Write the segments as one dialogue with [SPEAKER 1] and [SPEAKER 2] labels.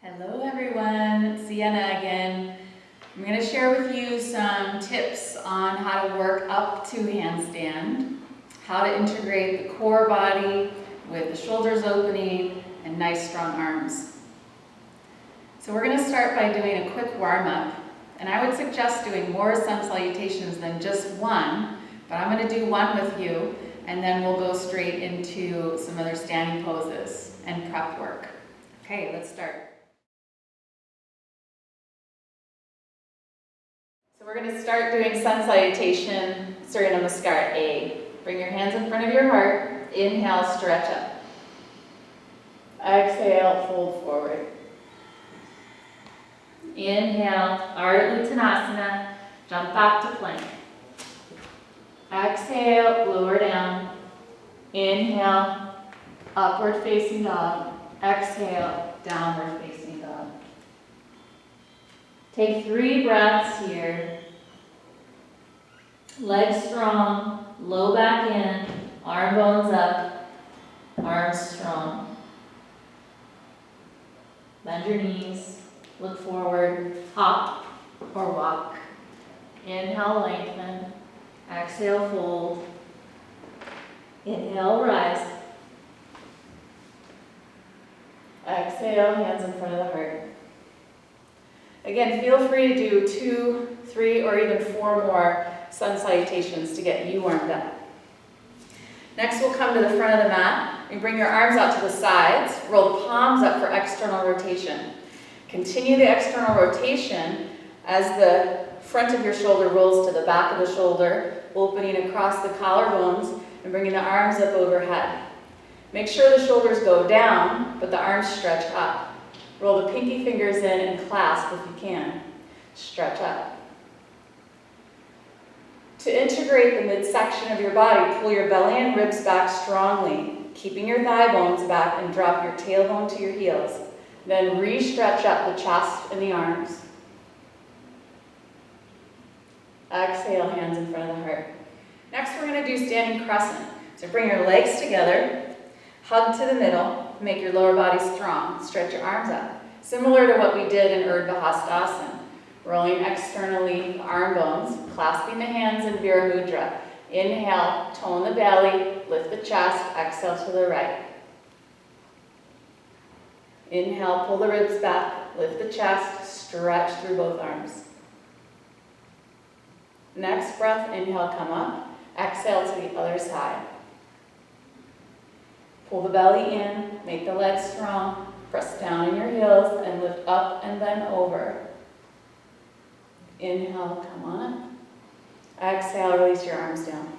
[SPEAKER 1] Hello everyone, it's Sienna again. I'm going to share with you some tips on how to work up to handstand, how to integrate the core body with the shoulders opening and nice strong arms. So we're going to start by doing a quick warm-up, and I would suggest doing more sun salutations than just one, but I'm going to do one with you, and then we'll go straight into some other standing poses and prep work. Okay, let's start. So we're going to start doing sun salutation, Surya Namaskar A. Bring your hands in front of your heart. Inhale, stretch up. Exhale, fold forward. Inhale, Ardha Uttanasana, jump back to plank. Exhale, lower down. Inhale, upward facing dog. Exhale, downward facing dog. Take 3 breaths here. Legs strong, low back in, arm bones up, arms strong. Bend your knees, look forward, hop or walk. Inhale, lengthen. Exhale, fold. Inhale, rise. Exhale, hands in front of the heart. Again, feel free to do 2, 3, or even 4 more sun salutations to get you warmed up. Next, we'll come to the front of the mat. You bring your arms out to the sides. Roll the palms up for external rotation. Continue the external rotation as the front of your shoulder rolls to the back of the shoulder, opening across the collarbones and bringing the arms up overhead. Make sure the shoulders go down, but the arms stretch up. Roll the pinky fingers in and clasp if you can. Stretch up. To integrate the midsection of your body, pull your belly and ribs back strongly, keeping your thigh bones back, and drop your tailbone to your heels. Then re-stretch up the chest and the arms. Exhale, hands in front of the heart. Next, we're going to do standing crescent. So bring your legs together, hug to the middle, make your lower body strong. Stretch your arms up. Similar to what we did in Urdhva Hastasana. Rolling externally, arm bones, clasping the hands in Vira Mudra. Inhale, tone the belly, lift the chest, exhale to the right. Inhale, pull the ribs back, lift the chest, stretch through both arms. Next breath, inhale, come up. Exhale to the other side. Pull the belly in, make the legs strong, press down in your heels, and lift up and then over. Inhale, come on up. Exhale, release your arms down.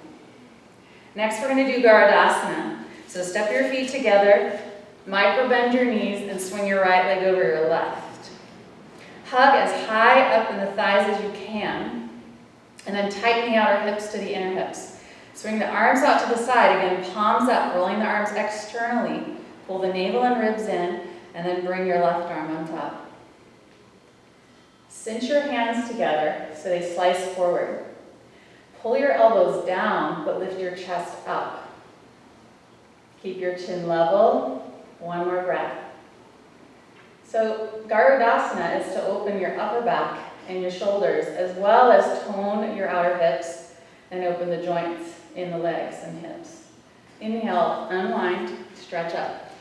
[SPEAKER 1] Next, we're going to do Garudasana. So step your feet together, micro bend your knees, and swing your right leg over your left. Hug as high up in the thighs as you can, and then tighten the outer hips to the inner hips. Swing the arms out to the side, again, palms up, rolling the arms externally. Pull the navel and ribs in, and then bring your left arm on top. Cinch your hands together so they slice forward. Pull your elbows down, but lift your chest up. Keep your chin level. One more breath. So Garudasana is to open your upper back and your shoulders, as well as tone your outer hips and open the joints in the legs and hips. Inhale, unwind, stretch up.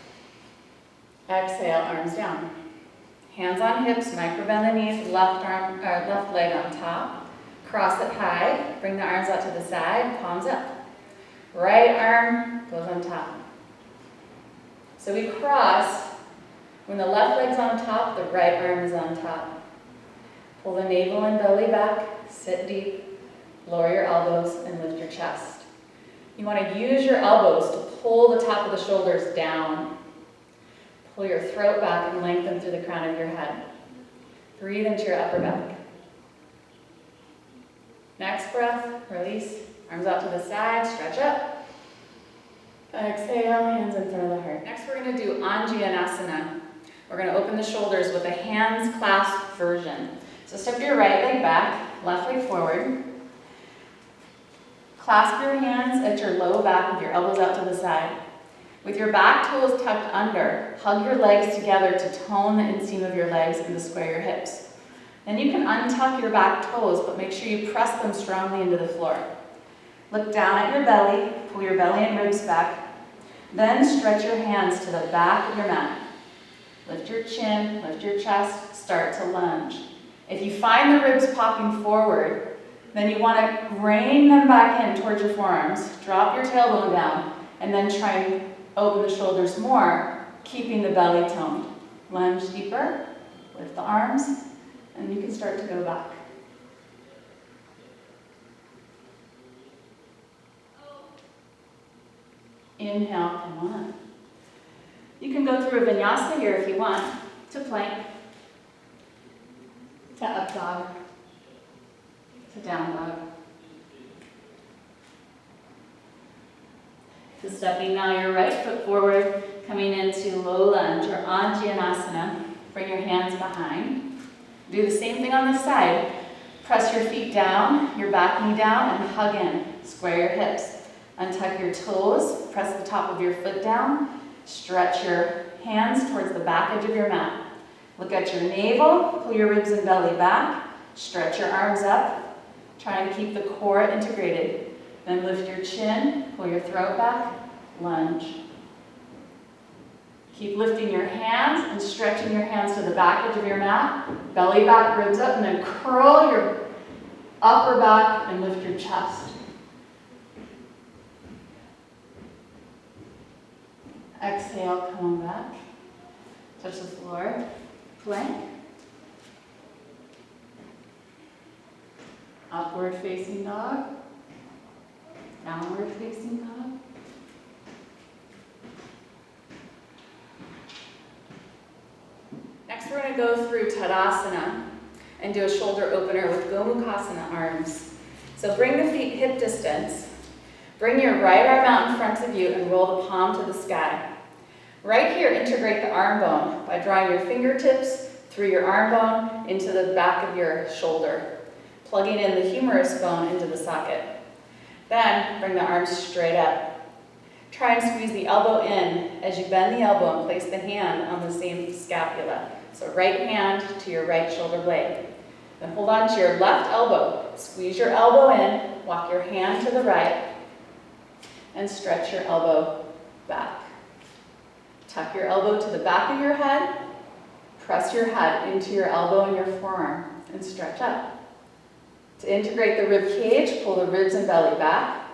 [SPEAKER 1] Exhale, arms down. Hands on hips, micro bend the knees, left leg on top. Cross it high, bring the arms out to the side, palms up. Right arm goes on top. So we cross, when the left leg's on top, the right arm is on top. Pull the navel and belly back, sit deep, lower your elbows, and lift your chest. You want to use your elbows to pull the top of the shoulders down. Pull your throat back and lengthen through the crown of your head. Breathe into your upper back. Next breath, release. Arms out to the side, stretch up. Exhale, hands in front of the heart. Next, we're going to do Anjaneyasana. We're going to open the shoulders with a hands clasp version. So step your right leg back, left leg forward. Clasp your hands at your low back with your elbows out to the side. With your back toes tucked under, hug your legs together to tone the inseam of your legs and to square your hips. Then you can untuck your back toes, but make sure you press them strongly into the floor. Look down at your belly, pull your belly and ribs back. Then stretch your hands to the back of your mat. Lift your chin, lift your chest, start to lunge. If you find the ribs popping forward, then you want to rein them back in towards your forearms. Drop your tailbone down, and then try and open the shoulders more, keeping the belly toned. Lunge deeper, lift the arms, and you can start to go back. Inhale, come on. You can go through a vinyasa here if you want, to plank, to up dog, to down dog. So stepping now your right foot forward, coming into low lunge or Anjanasana. Bring your hands behind. Do the same thing on this side. Press your feet down, your back knee down, and hug in. Square your hips. Untuck your toes, press the top of your foot down. Stretch your hands towards the back edge of your mat. Look at your navel, pull your ribs and belly back. Stretch your arms up. Try and keep the core integrated. Then lift your chin, pull your throat back, lunge. Keep lifting your hands and stretching your hands to the back edge of your mat. Belly back, ribs up, and then curl your upper back and lift your chest. Exhale, come on back. Touch the floor. Plank. Upward facing dog. Downward facing dog. Next we're going to go through Tadasana and do a shoulder opener with Gomukhasana arms. So bring the feet hip distance. Bring your right arm out in front of you and roll the palm to the sky. Right here, integrate the arm bone by drawing your fingertips through your arm bone into the back of your shoulder, plugging in the humerus bone into the socket. Then bring the arms straight up. Try and squeeze the elbow in as you bend the elbow and place the hand on the same scapula. So right hand to your right shoulder blade. Then hold on to your left elbow. Squeeze your elbow in, walk your hand to the right, and stretch your elbow back. Tuck your elbow to the back of your head, press your head into your elbow and your forearm, and stretch up. To integrate the rib cage, pull the ribs and belly back,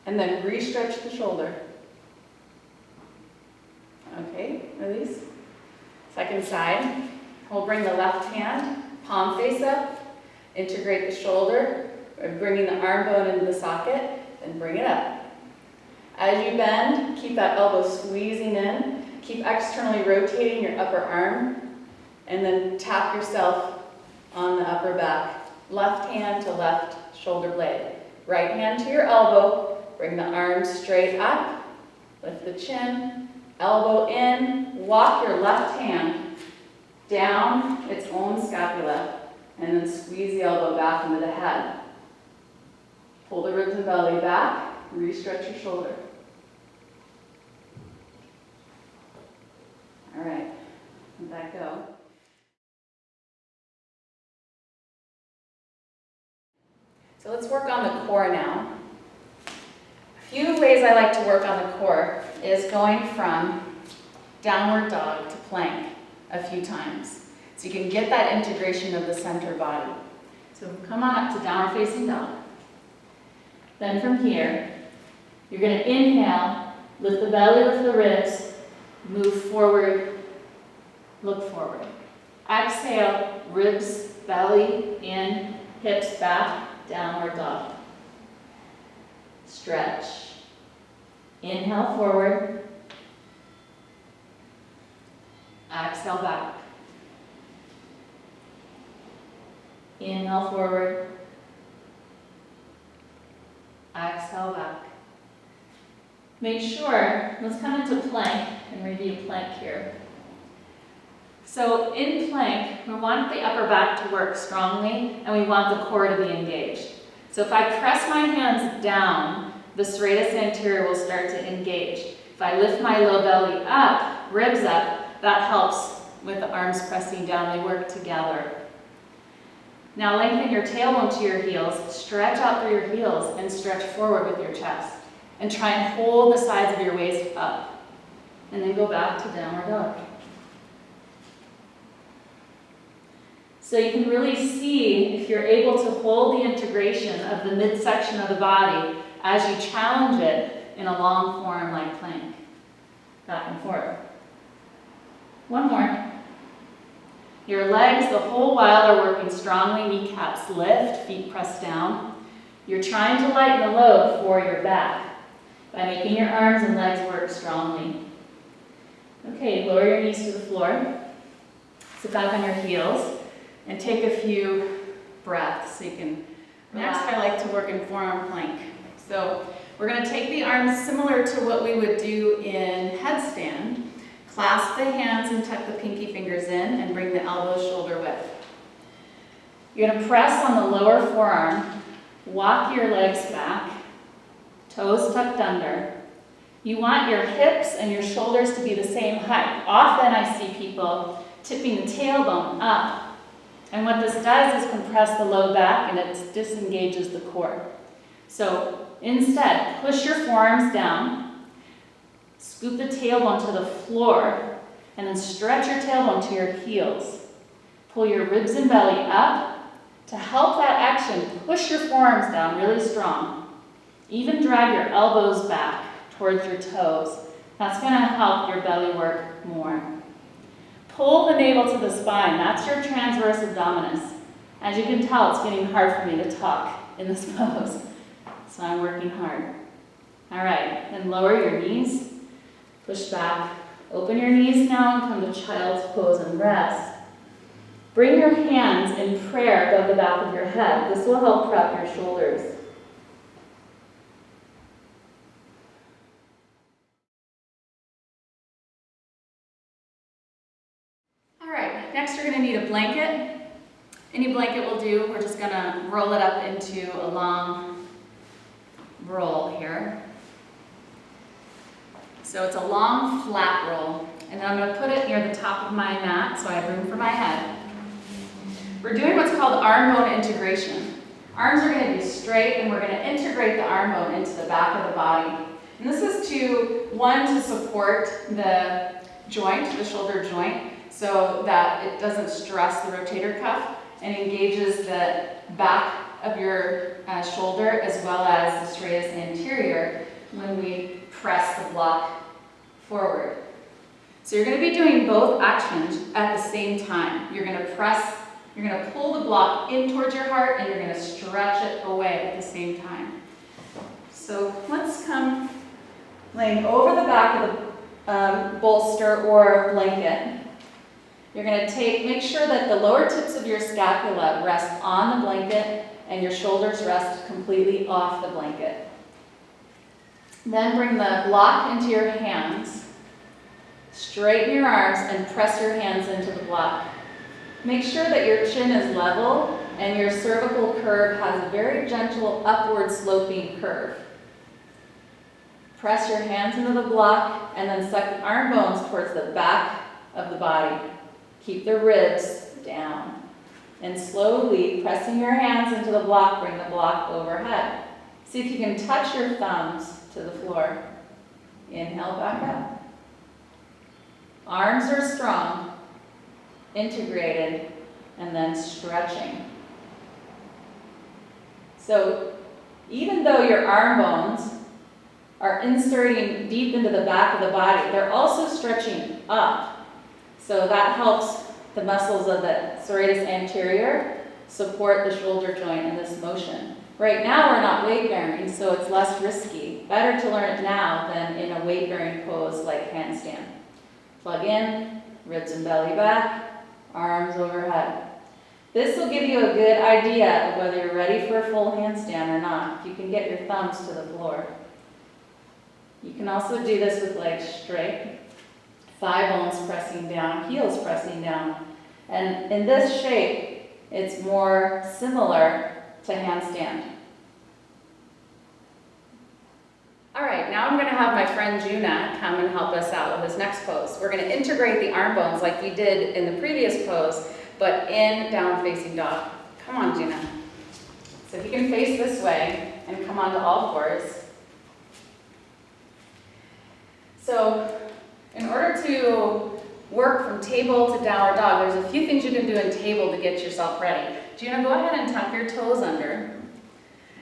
[SPEAKER 1] and then re-stretch the shoulder. Okay, release. Second side, we'll bring the left hand, palm face up, integrate the shoulder, bringing the arm bone into the socket, then bring it up. As you bend, keep that elbow squeezing in. Keep externally rotating your upper arm, and then tap yourself on the upper back. Left hand to left shoulder blade. Right hand to your elbow. Bring the arms straight up. Lift the chin. Elbow in. Walk your left hand down its own scapula, and then squeeze the elbow back into the head. Pull the ribs and belly back. Re-stretch your shoulder. All right, let that go. So let's work on the core now. A few ways I like to work on the core is going from downward dog to plank a few times. So you can get that integration of the center body. So come on up to downward facing dog. Then from here, you're going to inhale, lift the belly, lift the ribs, move forward, look forward. Exhale, ribs, belly, in, hips back, downward dog. Stretch. Inhale forward. Exhale back. Inhale forward. Exhale back. Make sure, let's come into plank and review plank here. So in plank, we want the upper back to work strongly and we want the core to be engaged. So if I press my hands down, the serratus anterior will start to engage. If If I lift my low belly up, ribs up, that helps with the arms pressing down. They work together. Now lengthen your tailbone to your heels, stretch out through your heels, and stretch forward with your chest. And try and hold the sides of your waist up. And then go back to downward dog. So you can really see if you're able to hold the integration of the midsection of the body as you challenge it in a long form like plank. Back and forth. One more. Your legs the whole while are working strongly, kneecaps lift, feet press down. You're trying to lighten the load for your back by making your arms and legs work strongly. Okay, lower your knees to the floor. Sit back on your heels and take a few breaths so you can relax. Next, I like to work in forearm plank. So we're going to take the arms similar to what we would do in headstand. Clasp the hands and tuck the pinky fingers in and bring the elbows shoulder width. You're going to press on the lower forearm, walk your legs back, toes tucked under. You want your hips and your shoulders to be the same height. Often I see people tipping the tailbone up. And what this does is compress the low back and it disengages the core. So instead, push your forearms down, scoop the tailbone to the floor, and then stretch your tailbone to your heels. Pull your ribs and belly up. To help that action, push your forearms down really strong. Even drag your elbows back towards your toes. That's going to help your belly work more. Pull the navel to the spine. That's your transverse abdominis. As you can tell, it's getting hard for me to talk in this pose. So I'm working hard. All right, then lower your knees. Push back. Open your knees now and come to child's pose and rest. Bring your hands in prayer above the back of your head. This will help prep your shoulders. Next, you're going to need a blanket. Any blanket will do. We're just going to roll it up into a long roll here. So it's a long, flat roll. And then I'm going to put it near the top of my mat so I have room for my head. We're doing what's called arm bone integration. Arms are going to be straight, and we're going to integrate the arm bone into the back of the body. And this is to support the joint, the shoulder joint, so that it doesn't stress the rotator cuff and engages the back of your shoulder as well as the serratus anterior when we press the block forward. So you're going to be doing both actions at the same time. You're going to pull the block in towards your heart and you're going to stretch it away at the same time. So let's come laying over the back of the bolster or blanket. You're going to make sure that the lower tips of your scapula rest on the blanket and your shoulders rest completely off the blanket. Then bring the block into your hands. Straighten your arms and press your hands into the block. Make sure that your chin is level and your cervical curve has a very gentle upward sloping curve. Press your hands into the block and then suck the arm bones towards the back of the body. Keep the ribs down. And slowly pressing your hands into the block, bring the block overhead. See if you can touch your thumbs to the floor. Inhale back up. Arms are strong, integrated, and then stretching. So even though your arm bones are inserting deep into the back of the body, they're also stretching up. So that helps the muscles of the serratus anterior support the shoulder joint in this motion. Right now we're not weight bearing, so it's less risky. Better to learn it now than in a weight bearing pose like handstand. Plug in, ribs and belly back, arms overhead. This will give you a good idea of whether you're ready for a full handstand or not, if you can get your thumbs to the floor. You can also do this with legs straight. Thigh bones pressing down, heels pressing down. And in this shape, it's more similar to handstand. All right, now I'm going to have my friend Juna come and help us out with this next pose. We're gonna integrate the arm bones like we did in the previous pose, but in downward facing dog. Come on, Juna. So if you can face this way and come onto all fours. So in order to work from table to downward dog, there's a few things you can do in table to get yourself ready. Juna, go ahead and tuck your toes under.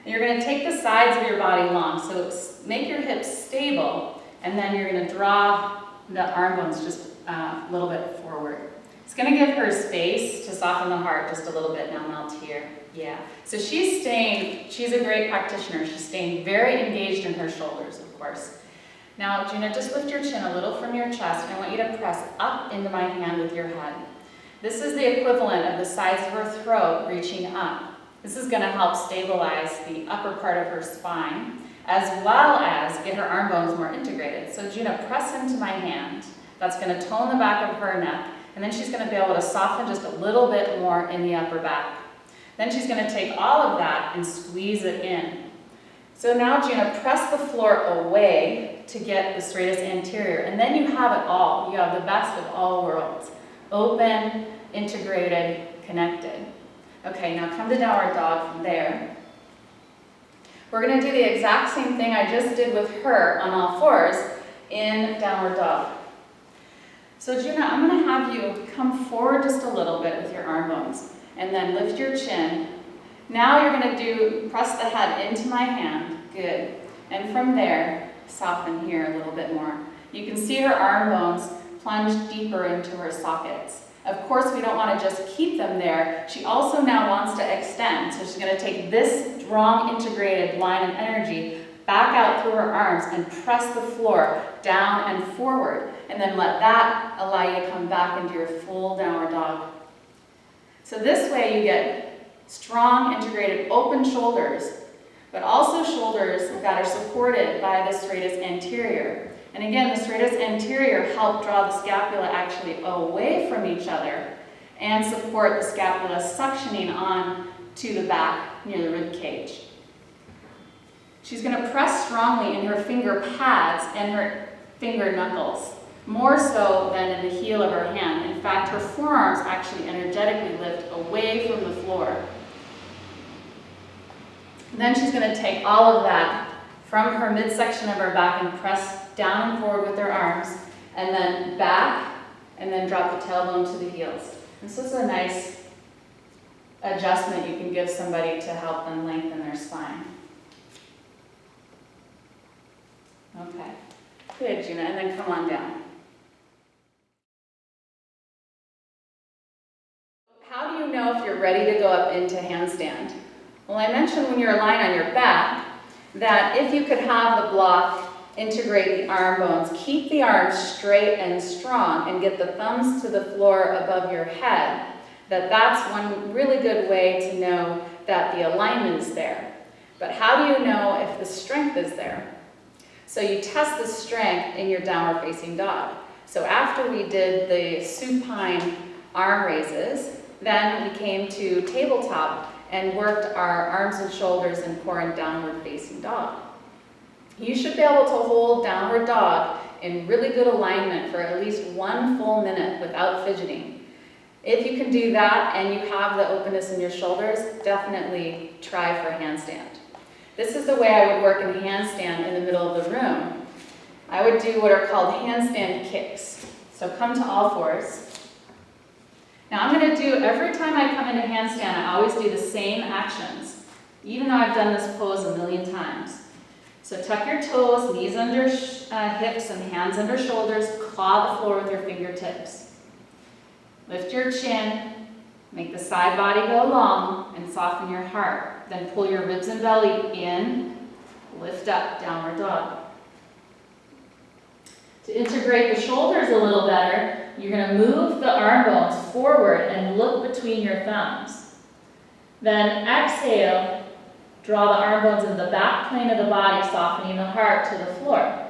[SPEAKER 1] And you're going to take the sides of your body long, so make your hips stable, and then you're going to draw the arm bones just a little bit forward. It's going to give her space to soften the heart just a little bit. Now melt here. Yeah. So she's a great practitioner. She's staying very engaged in her shoulders, of course. Now, Juna, just lift your chin a little from your chest, and I want you to press up into my hand with your head. This is the equivalent of the sides of her throat reaching up. This is going to help stabilize the upper part of her spine, as well as get her arm bones more integrated. So Juna, press into my hand. That's going to tone the back of her neck, and then she's going to be able to soften just a little bit more in the upper back. Then she's going to take all of that and squeeze it in. So now, Juna, press the floor away to get the straightest anterior, and then you have it all. You have the best of all worlds. Open, integrated, connected. Okay, now come to downward dog from there. We're going to do the exact same thing I just did with her on all fours in downward dog. So Juna, I'm going to have you come forward just a little bit with your arm bones, and then lift your chin. Now you're going to press the head into my hand. Good. And from there, soften here a little bit more. You can see her arm bones plunge deeper into her sockets. Of course, we don't want to just keep them there. She also now wants to extend. So she's going to take this strong integrated line of energy back out through her arms and press the floor down and forward. And then let that allow you to come back into your full downward dog. So this way you get strong, integrated, open shoulders, but also shoulders that are supported by the straightest anterior. And again, the straightest anterior help draw the scapula actually away from each other and support the scapula suctioning on to the back near the rib cage. She's going to press strongly in her finger pads and her finger knuckles, more so than in the heel of her hand. In fact, her forearms actually energetically lift away from the floor. And then she's going to take all of that from her midsection of her back and press down and forward with her arms, and then back, and then drop the tailbone to the heels. This is a nice adjustment you can give somebody to help them lengthen their spine. Okay, good, Juna, and then come on down. How do you know if you're ready to go up into handstand? Well, I mentioned when you're lying on your back that if you could have the block integrate the arm bones, keep the arms straight and strong, and get the thumbs to the floor above your head, that's one really good way to know that the alignment's there. But how do you know if the strength is there? So you test the strength in your downward facing dog. So after we did the supine arm raises, then we came to tabletop and worked our arms and shoulders and core in downward facing dog. You should be able to hold downward dog in really good alignment for at least 1 full minute without fidgeting. If you can do that and you have the openness in your shoulders, definitely try for handstand. This is the way I would work in handstand in the middle of the room. I would do what are called handstand kicks. So come to all fours. Now I'm going to do, every time I come into handstand, I always do the same actions, even though I've done this pose a million times. So tuck your toes, knees under hips and hands under shoulders, claw the floor with your fingertips. Lift your chin, make the side body go long, and soften your heart. Then pull your ribs and belly in, lift up, downward dog. To integrate the shoulders a little better, you're going to move the arm bones forward and look between your thumbs. Then exhale, draw the arm bones into the back plane of the body, softening the heart to the floor.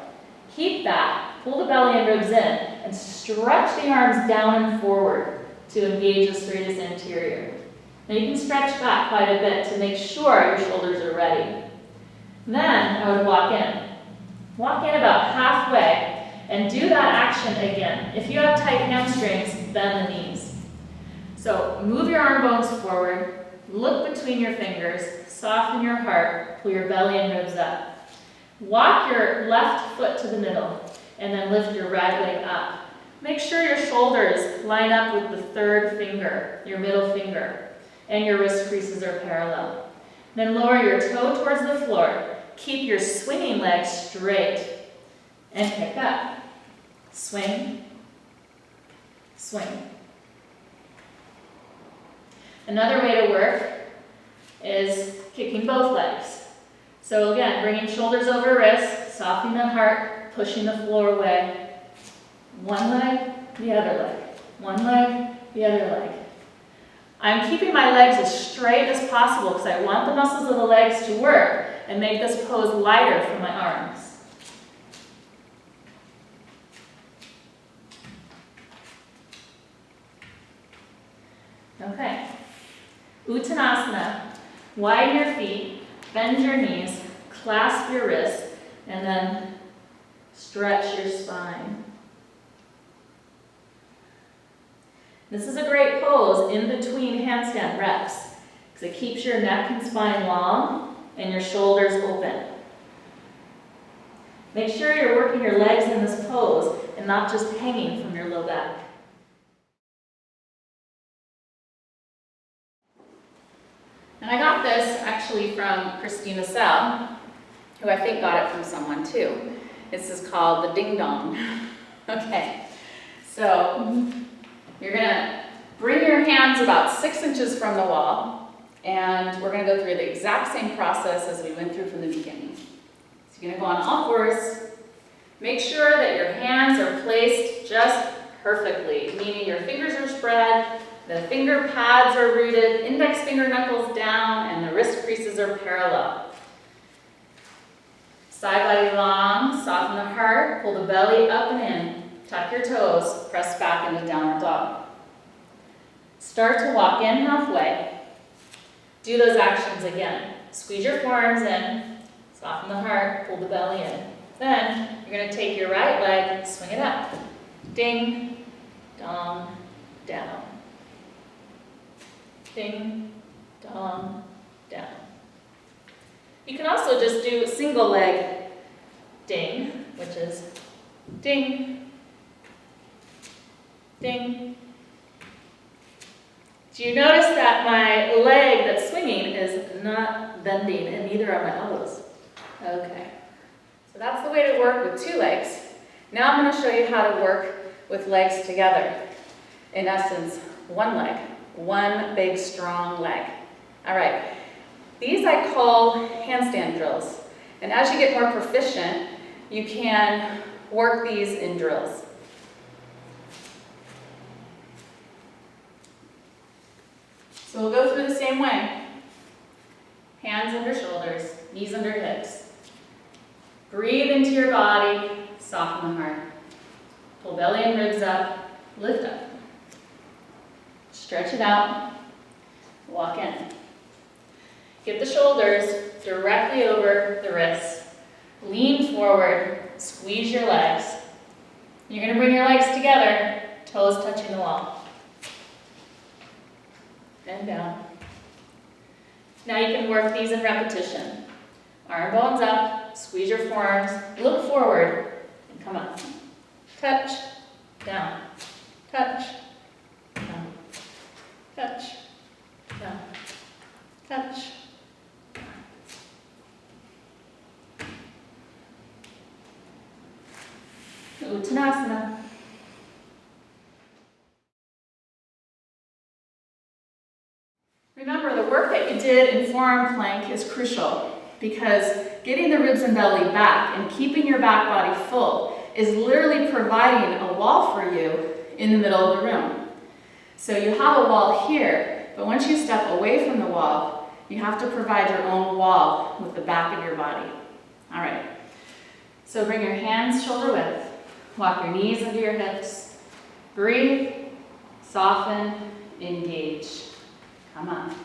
[SPEAKER 1] Keep that, pull the belly and ribs in, and stretch the arms down and forward to engage the straightest anterior. Now you can stretch back quite a bit to make sure your shoulders are ready. Then I would walk in. Walk in about halfway and do that action again. If you have tight hamstrings, bend the knees. So move your arm bones forward, look between your fingers, soften your heart, pull your belly and ribs up. Walk your left foot to the middle and then lift your right leg up. Make sure your shoulders line up with the third finger, your middle finger, and your wrist creases are parallel. Then lower your toe towards the floor. Keep your swinging leg straight and pick up. Swing, swing. Another way to work is kicking both legs. So again, bringing shoulders over wrists, softening the heart, pushing the floor away. One leg, the other leg. One leg, the other leg. I'm keeping my legs as straight as possible because I want the muscles of the legs to work and make this pose lighter for my arms. Okay. Uttanasana. Widen your feet, bend your knees, clasp your wrists, and then stretch your spine. This is a great pose in between handstand reps because it keeps your neck and spine long and your shoulders open. Make sure you're working your legs in this pose and not just hanging from your low back. And I got this actually from Christina Sell, who I think got it from someone too. This is called the ding dong. Okay, so you're gonna bring your hands about 6 inches from the wall, and we're gonna go through the exact same process as we went through from the beginning. So you're gonna go on all fours. Make sure that your hands are placed just perfectly, meaning your fingers are spread, the finger pads are rooted, index finger knuckles down, and the wrist creases are parallel. Side body long, soften the heart, pull the belly up and in, tuck your toes, press back into downward dog. Start to walk in halfway. Do those actions again. Squeeze your forearms in, soften the heart, pull the belly in. Then you're going to take your right leg, swing it up. Ding, dong, down. Ding, dong, down. You can also just do single leg ding, which is ding, ding. Do you notice that my leg that's swinging is not bending, and neither are my elbows? Okay. So that's the way to work with 2 legs. Now I'm going to show you how to work with legs together. In essence, 1 leg. 1 big, strong leg. All right. These I call handstand drills. And as you get more proficient, you can work these in drills. So we'll go through the same way. Hands under shoulders, knees under hips. Breathe into your body, soften the heart. Pull belly and ribs up, lift up. Stretch it out, walk in. Get the shoulders directly over the wrists. Lean forward, squeeze your legs. You're going to bring your legs together, toes touching the wall. And down. Now you can work these in repetition. Arm bones up, squeeze your forearms, look forward, and come up. Touch, down, touch, down, touch, down, touch. Uttanasana. Remember, the work that you did in forearm plank is crucial because getting the ribs and belly back and keeping your back body full is literally providing a wall for you in the middle of the room. So you have a wall here, but once you step away from the wall, you have to provide your own wall with the back of your body. All right, so bring your hands shoulder width. Walk your knees under your hips. Breathe, soften, engage. Come on.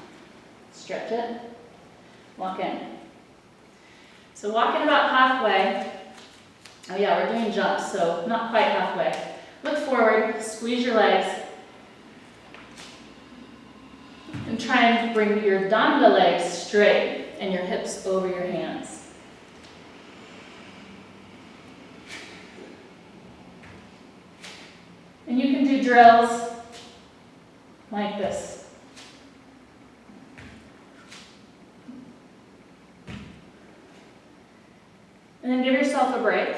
[SPEAKER 1] Stretch it. Walk in. So walk in about halfway. Oh yeah, we're doing jumps, so not quite halfway. Look forward, squeeze your legs, and try and bring your danda legs straight and your hips over your hands. And you can do drills like this. And then give yourself a break.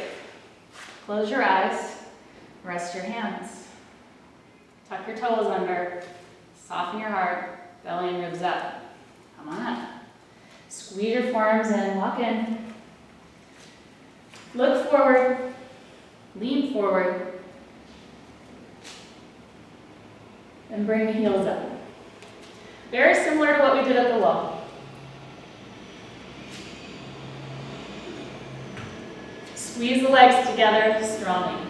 [SPEAKER 1] Close your eyes, rest your hands. Tuck your toes under, soften your heart, belly and ribs up. Come on up. Squeeze your forearms in, walk in. Look forward, lean forward, and bring the heels up. Very similar to what we did at the wall. Squeeze the legs together strongly.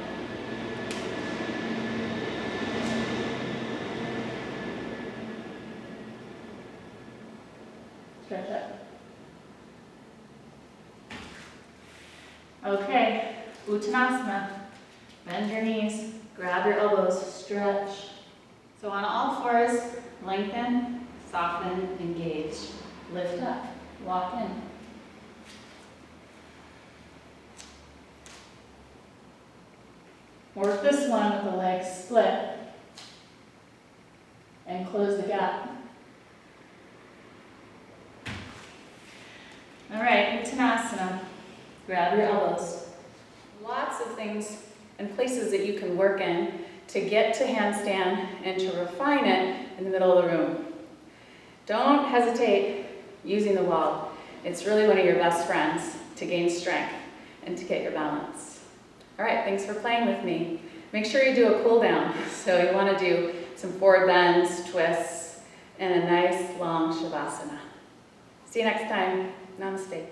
[SPEAKER 1] Stretch up. Okay, Uttanasana. Bend your knees, grab your elbows, stretch. So on all fours, lengthen, soften, engage. Lift up, walk in. Work this one with the legs split and close the gap. All right, Uttanasana. Grab your elbows. Lots of things and places that you can work in to get to handstand and to refine it in the middle of the room. Don't hesitate using the wall. It's really one of your best friends to gain strength and to get your balance. All right, thanks for playing with me. Make sure you do a cool down. So you want to do some forward bends, twists, and a nice long shavasana. See you next time. Namaste.